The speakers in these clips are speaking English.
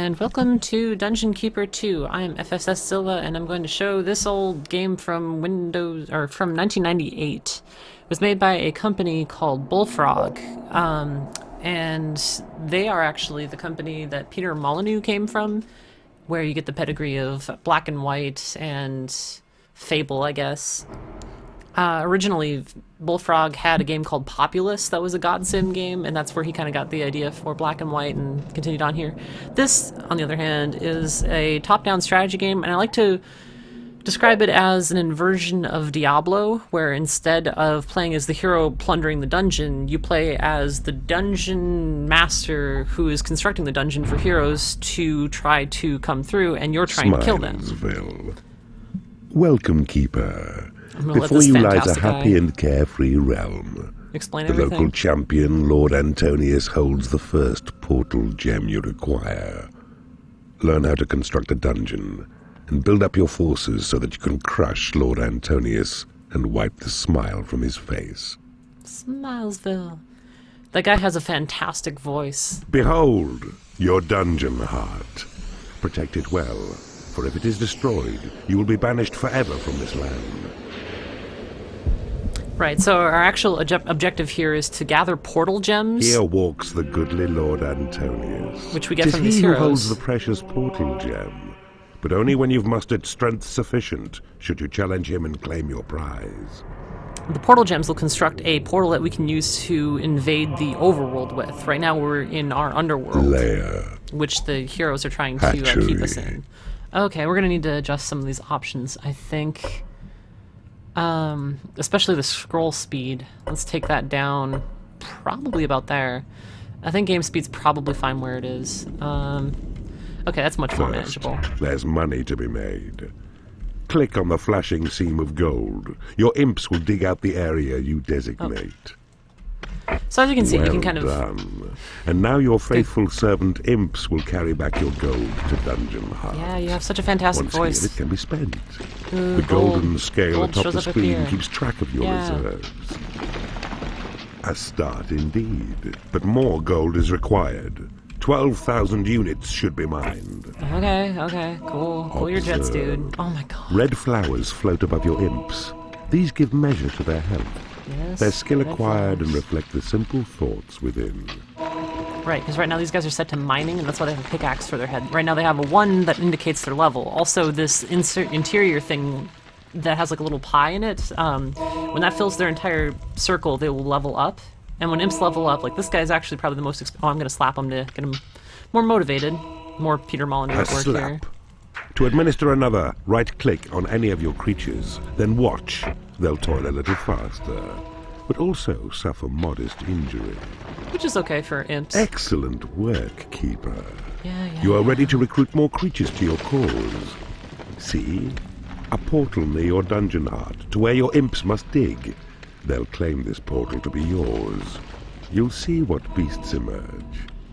and welcome to Dungeon Keeper 2. I am FSS Zilla, and I'm going to show this old game from Windows, or from 1998. It was made by a company called Bullfrog, and they are actually the company that Peter Molyneux came from, where you get the pedigree of Black and White and Fable, I guess. Originally, Bullfrog had a game called Populous that was a God Sim game, and that's where he kind of got the idea for Black and White and continued on here. This, on the other hand, is a top-down strategy game, and I like to describe it as an inversion of Diablo, where instead of playing as the hero plundering the dungeon, you play as the dungeon master who is constructing the dungeon for heroes to try to come through, and you're trying to kill them. Welcome, Keeper. Before you lies a happy and carefree realm. Explain the everything. Local champion, Lord Antonius, holds the first portal gem you require. Learn how to construct a dungeon, and build up your forces so that you can crush Lord Antonius and wipe the smile from his face. Smilesville. That guy has a fantastic voice. Behold, your dungeon heart. Protect it well, for if it is destroyed, you will be banished forever from this land. Right, so our actual objective here is to gather portal gems. Here walks the goodly Lord Antonius, which we get from these he heroes. Who holds the precious portal gem, but only when you've mustered strength sufficient should you challenge him and claim your prize. The portal gems will construct a portal that we can use to invade the overworld with. Right now we're in our underworld, lair, which the heroes are trying to keep us in. Okay, we're going to need to adjust some of these options, I think. Especially the scroll speed. Let's take that down probably about there. I think game speed's probably fine where it is. Okay, that's much more manageable. There's money to be made. Click on the flashing seam of gold. Your imps will dig out the area you designate. So as you can see, well you can kind of... done. And now your faithful servant imps will carry back your gold to Dungeon Heart. Yeah, you have such a fantastic voice. Once here, it can be spent. Ooh, the golden scale gold atop the shows up screen here. keeps track of your reserves. A start indeed, but more gold is required. 12,000 units should be mined. Okay, cool. Cool your jets, dude. Oh my god. Red flowers float above your imps. These give measure to their health. Yes, their skill acquired and reflect the simple thoughts within. Right, because right now these guys are set to mining, and that's why they have a pickaxe for their head. Right now they have a 1 that indicates their level. Also, this interior thing that has like a little pie in it, when that fills their entire circle, they will level up. And when imps level up, like this guy's actually probably the most... oh, I'm going to slap him to get him more motivated. More Peter Molyneux at work here. To administer another, right-click on any of your creatures, then watch. They'll toil a little faster, but also suffer modest injury. Which is okay for imps. Excellent work, Keeper. Yeah. You are ready to recruit more creatures to your cause. See? A portal near your dungeon heart, to where your imps must dig. They'll claim this portal to be yours. You'll see what beasts emerge.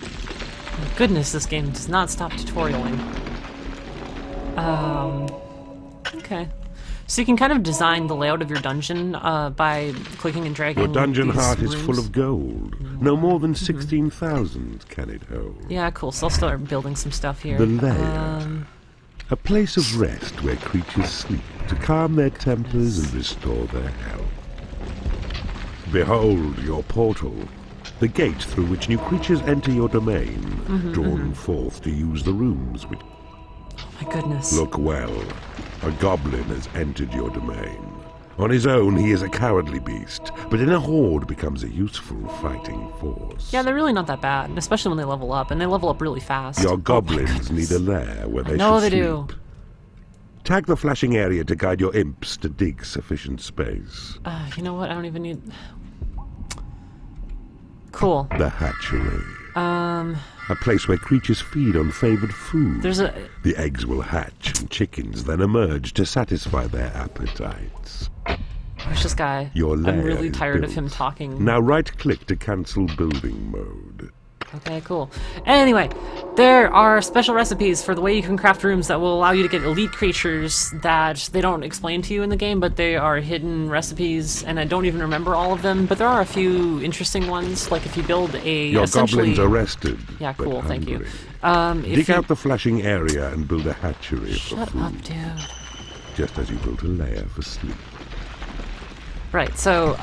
Oh, goodness, this game does not stop tutorialing. Okay. So you can kind of design the layout of your dungeon by clicking and dragging. Your dungeon heart rooms. is full of gold. No more than 16,000 can it hold. Yeah, cool. So I'll start building some stuff here. The lair. A place of rest where creatures sleep to calm their tempers and restore their health. Behold your portal. The gate through which new creatures enter your domain, drawn forth to use the rooms which... Oh my goodness. Look well. A goblin has entered your domain. On his own, he is a cowardly beast, but in a horde becomes a useful fighting force. Yeah, they're really not that bad, especially when they level up, and they level up really fast. Your goblins need a lair where they should sleep. do. Tag the flashing area to guide your imps to dig sufficient space. You know what? I don't even need... Cool. The hatchery. A place where creatures feed on favored food. The eggs will hatch and chickens then emerge to satisfy their appetites. Where's this guy? Your lair I'm really tired built. of him talking. Now right-click to cancel building mode. Okay, cool. Anyway, There are special recipes for the way you can craft rooms that will allow you to get elite creatures that they don't explain to you in the game, but they are hidden recipes, and I don't even remember all of them, but there are a few interesting ones, like if you build a... Your goblins are rested. Yeah, but cool, thank you. Dig out the flashing area and build a hatchery for food. Shut up, dude. Just as you built a lair for sleep. Right, so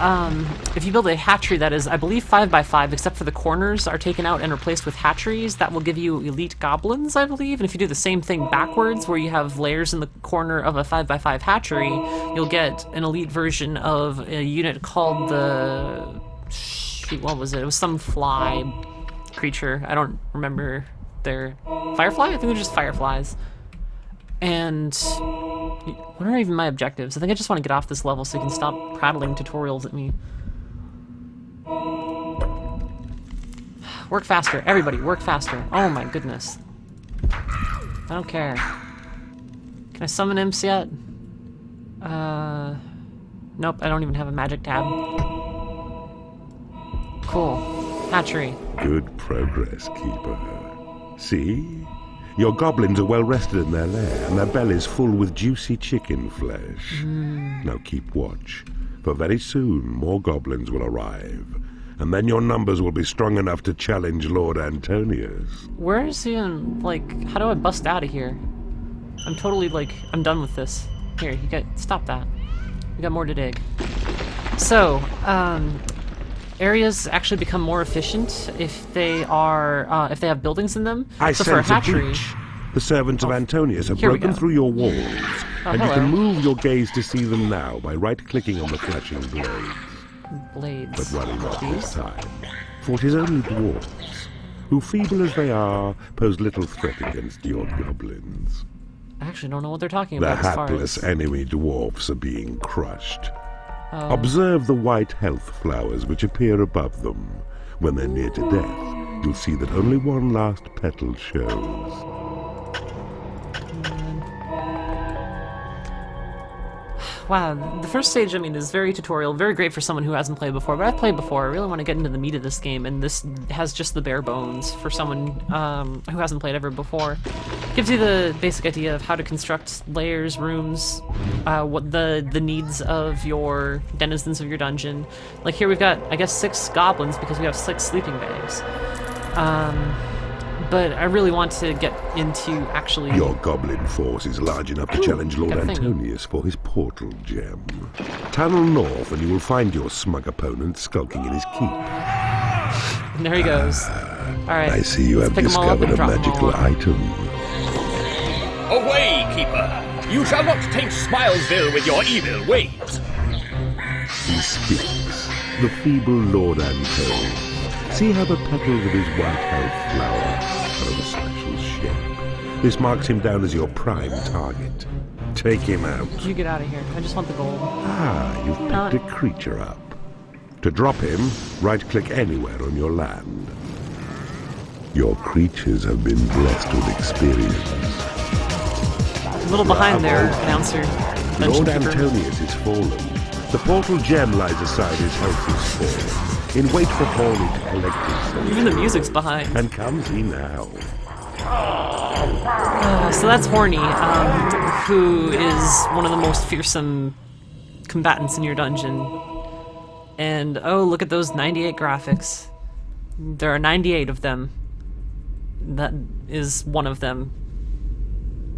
if you build a hatchery that is, I believe, 5x5, except for the corners are taken out and replaced with hatcheries, that will give you elite goblins, I believe. And if you do the same thing backwards, where you have layers in the corner of a 5x5 hatchery, you'll get an elite version of a unit called the... Shoot, what was it? It was some fly creature. I don't remember their... Firefly? I think they're just fireflies. And... what are even my objectives? I think I just want to get off this level so you can stop prattling tutorials at me. Work faster. Everybody, work faster. Oh my goodness. I don't care. Can I summon imps yet? Nope, I don't even have a magic tab. Cool. Hatchery. Good progress, Keeper. See? Your goblins are well rested in their lair, and their bellies full with juicy chicken flesh. Now keep watch, for very soon more goblins will arrive, and then your numbers will be strong enough to challenge Lord Antonius. Where is he in, like, how do I bust out of here? I'm totally, like, I'm done with this. Here, you got, stop that. We got more to dig. So, areas actually become more efficient if they are, if they have buildings in them. I so for a sense a hatchery, breach. The servants of Antonius have here we broken go. through your walls, and you hello. can move your gaze to see them now by right-clicking on the flashing blades. blades. But worry not this These? time, for it is only dwarfs, who, feeble as they are, pose little threat against your goblins. I actually don't know what they're talking The about as far hapless as... enemy dwarfs are being crushed. Oh. Observe the white health flowers which appear above them. When they're near to death, you'll see that only one last petal shows. Wow, the first stage, I mean, is very tutorial, very great for someone who hasn't played before, but I've played before. I really want to get into the meat of this game, and this has just the bare bones for someone who hasn't played ever before. Gives you the basic idea of how to construct layers, rooms, what the needs of your denizens of your dungeon. Like here we've got, I guess, 6 goblins because we have 6 sleeping bags. But I really want to get into actually... Your goblin force is large enough to challenge Lord got a thingy. Antonius for his portal gem. Tunnel north and you will find your smug opponent skulking in his keep. And there he goes. Alright. I see you have pick 'em all up discovered and a drop 'em all magical off. item. Away, Keeper! You shall not taint Smilesville with your evil ways! He speaks, the feeble Lord Antonius. See how the petals of his white health flower are of a special shape. This marks him down as your prime target. Take him out. You get out of here. I just want the gold. Ah, you've picked a creature up. To drop him, right-click anywhere on your land. Your creatures have been blessed with experience. A little behind there, announcer. Lord Dungeon keeper. Antonius is fallen. The portal gem lies aside his health is full. In wait for Horny to collect itself. Even the music's behind. And comes he now. So that's Horny, who is one of the most fearsome combatants in your dungeon. And oh, look at those 98 graphics. There are 98 of them. That is one of them.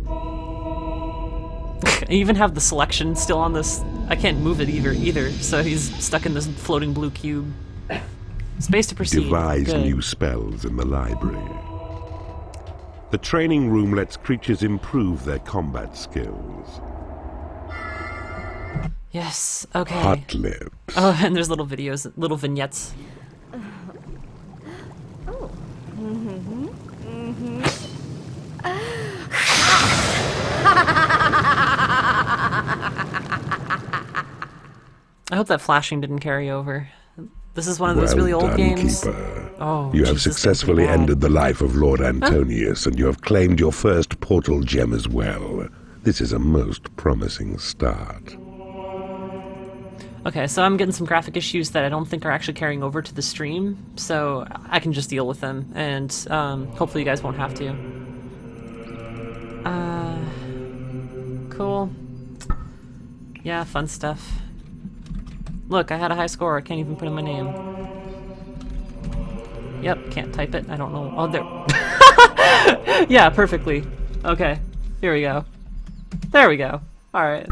I even have the selection still on this. I can't move it either, so he's stuck in this floating blue cube. Space to proceed. Devise Good. new spells in the library. The training room lets creatures improve their combat skills. Yes, okay. Hot lips. Oh, and there's little videos, little vignettes. I hope that flashing didn't carry over. This is one of those Well really old done, games. Keeper. Oh, You have Jesus, successfully that's pretty bad. ended the life of Lord Antonius, and you have claimed your first portal gem as well. This is a most promising start. Okay, so I'm getting some graphic issues that I don't think are actually carrying over to the stream, so I can just deal with them, and hopefully you guys won't have to. Cool. Yeah, fun stuff. Look, I had a high score. I can't even put in my name. Yep, can't type it. I don't know. Oh, there. Yeah, perfectly. Okay, here we go. There we go. Alright.